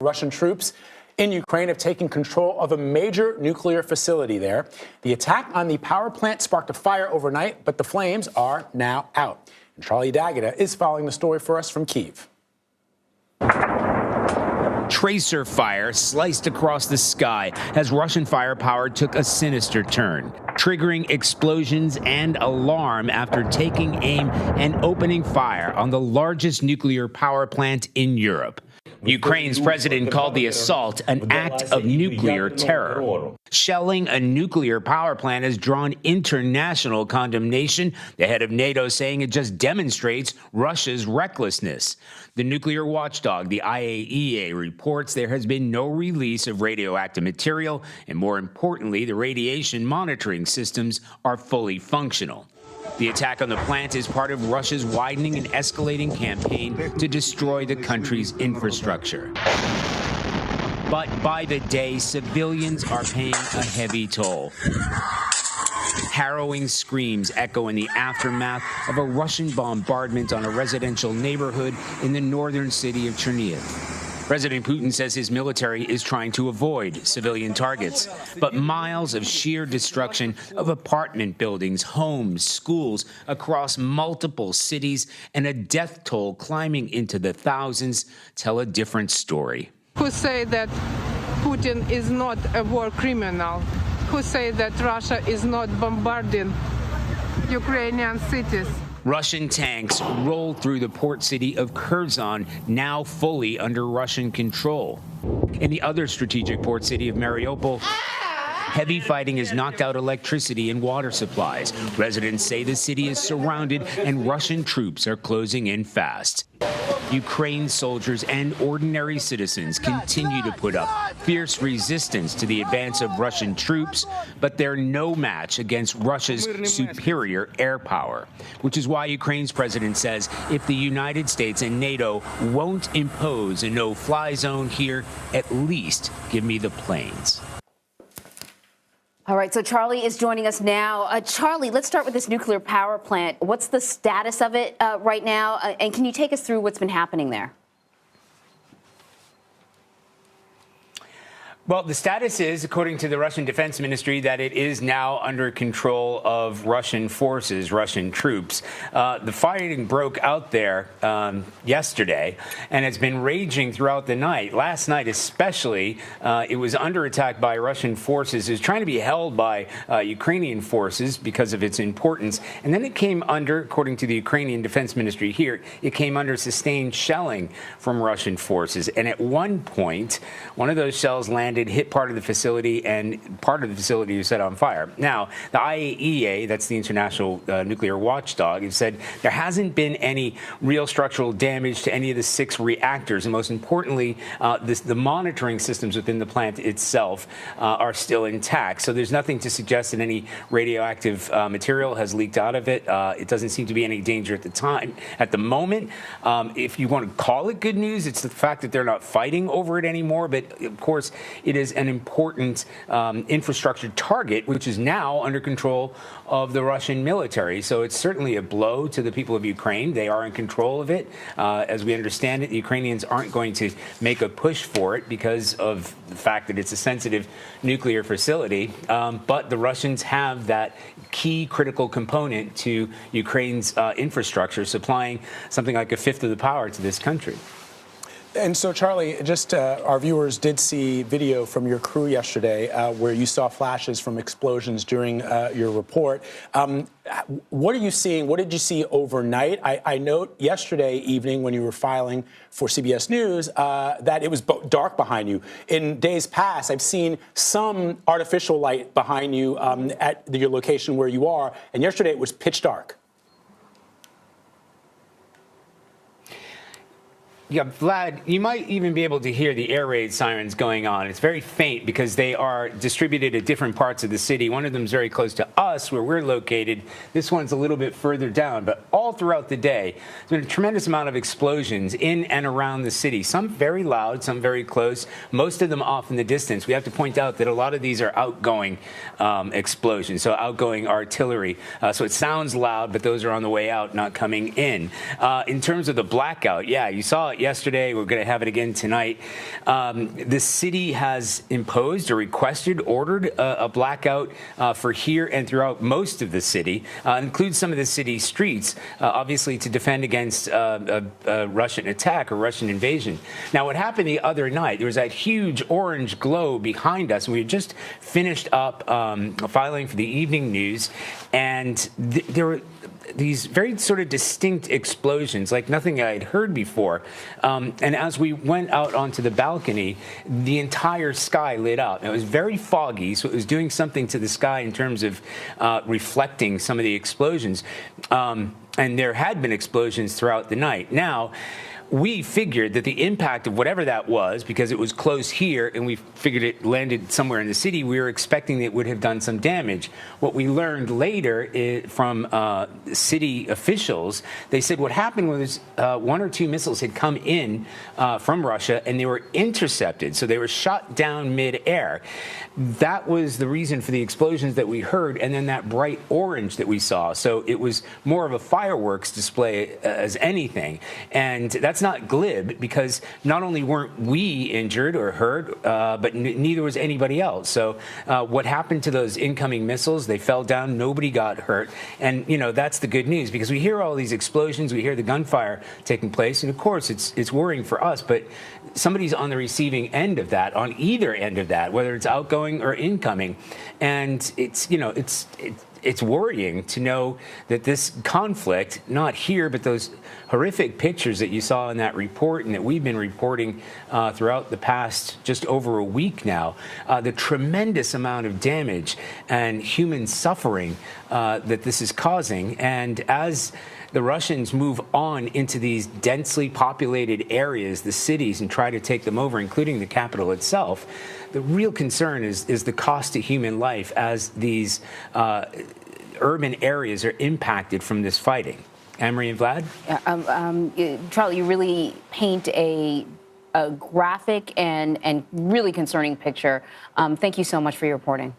Russian troops in Ukraine have taken control of a major nuclear facility there. The attack on the power plant sparked a fire overnight, but the flames are now out. And Charlie D'Agata is following the story for us from Kyiv. Tracer fire sliced across the sky as Russian firepower took a sinister turn, triggering explosions and alarm after taking aim and opening fire on the largest nuclear power plant in Europe. Ukraine's president called the assault an act of nuclear terror. Shelling a nuclear power plant has drawn international condemnation, the head of NATO saying it just demonstrates Russia's recklessness. The nuclear watchdog, the IAEA, reports there has been no release of radioactive material, and more importantly, the radiation monitoring systems are fully functional. The attack on the plant is part of Russia's widening and escalating campaign to destroy the country's infrastructure. But by the day, civilians are paying a heavy toll. Harrowing screams echo in the aftermath of a Russian bombardment on a residential neighborhood in the northern city of Chernihiv. President Putin says his military is trying to avoid civilian targets, but miles of sheer destruction of apartment buildings, homes, schools across multiple cities, and a death toll climbing into the thousands tell a different story. Who say that Putin is not a war criminal? Who say that Russia is not bombarding Ukrainian cities? Russian tanks rolled through the port city of Kherson, now fully under Russian control. In the other strategic port city of Mariupol, heavy fighting has knocked out electricity and water supplies. Residents say the city is surrounded and Russian troops are closing in fast. Ukraine soldiers and ordinary citizens continue to put up fierce resistance to the advance of Russian troops, but they're no match against Russia's superior air power, which is why Ukraine's president says if the United States and NATO won't impose a no-fly zone here, at least give me the planes. All right, so Charlie is joining us now. Charlie, let's start with this nuclear power plant. What's the status of it right now? And can you take us through what's been happening there? Well, the status is, according to the Russian Defense Ministry, that it is now under control of Russian forces, Russian troops. The fighting broke out there yesterday, and it's been raging throughout the night. Last night especially, it was under attack by Russian forces. It was trying to be held by Ukrainian forces because of its importance. And then it came under, according to the Ukrainian Defense Ministry here, it came under sustained shelling from Russian forces. And at one point, one of those shells landed, hit part of the facility, and part of the facility was set on fire. Now, the IAEA, that's the International Nuclear Watchdog, has said there hasn't been any real structural damage to any of the 6 reactors. And most importantly, the monitoring systems within the plant itself are still intact. So there's nothing to suggest that any radioactive material has leaked out of it. It doesn't seem to be any danger at the moment. If you want to call it good news, it's the fact that they're not fighting over it anymore. But of course, it is an important infrastructure target, which is now under control of the Russian military. So it's certainly a blow to the people of Ukraine. They are in control of it. As we understand it, the Ukrainians aren't going to make a push for it because of the fact that it's a sensitive nuclear facility. But the Russians have that key critical component to Ukraine's infrastructure, supplying something like a fifth of the power to this country. And so, Charlie, just our viewers did see video from your crew yesterday where you saw flashes from explosions during your report. What are you seeing? What did you see overnight? I note yesterday evening when you were filing for CBS News that it was dark behind you. In days past, I've seen some artificial light behind you at your location where you are. And yesterday it was pitch dark. Yeah, Vlad, you might even be able to hear the air raid sirens going on. It's very faint because they are distributed at different parts of the city. One of them is very close to us, where we're located. This one's a little bit further down. But all throughout the day, there's been a tremendous amount of explosions in and around the city. Some very loud, some very close, most of them off in the distance. We have to point out that a lot of these are outgoing explosions, so outgoing artillery. So it sounds loud, but those are on the way out, not coming in. In terms of the blackout, yeah, you saw it yesterday. We're going to have it again tonight. The city has imposed or requested, ordered a blackout for here and throughout most of the city, includes some of the city streets, obviously to defend against a Russian attack or Russian invasion. Now, what happened the other night, there was that huge orange glow behind us, and we had just finished up filing for the evening news, and there were these very sort of distinct explosions, like nothing I had heard before. And as we went out onto the balcony, the entire sky lit up. It was very foggy, so it was doing something to the sky in terms of reflecting some of the explosions. And there had been explosions throughout the night. Now, we figured that the impact of whatever that was, because it was close here and we figured it landed somewhere in the city, we were expecting it would have done some damage. What we learned later from city officials, they said what happened was one or two missiles had come in from Russia and they were intercepted. So they were shot down mid-air. That was the reason for the explosions that we heard, and then that bright orange that we saw. So it was more of a fireworks display as anything. And that's not glib, because not only weren't we injured or hurt, but neither was anybody else. So what happened to those incoming missiles? They fell down. Nobody got hurt. And, you know, that's the good news, because we hear all these explosions. We hear the gunfire taking place. And, of course, it's worrying for us. But somebody's on the receiving end of that, on either end of that, whether it's outgoing or incoming. And it's, you know, it's worrying to know that this conflict, not here, but those horrific pictures that you saw in that report and that we've been reporting throughout the past just over a week now, the tremendous amount of damage and human suffering that this is causing. And as the Russians move on into these densely populated areas, the cities, and try to take them over, including the capital itself, the real concern is the cost to human life as these urban areas are impacted from this fighting. Anne-Marie and Vlad? Charlie, you really paint a graphic and really concerning picture. Thank you so much for your reporting.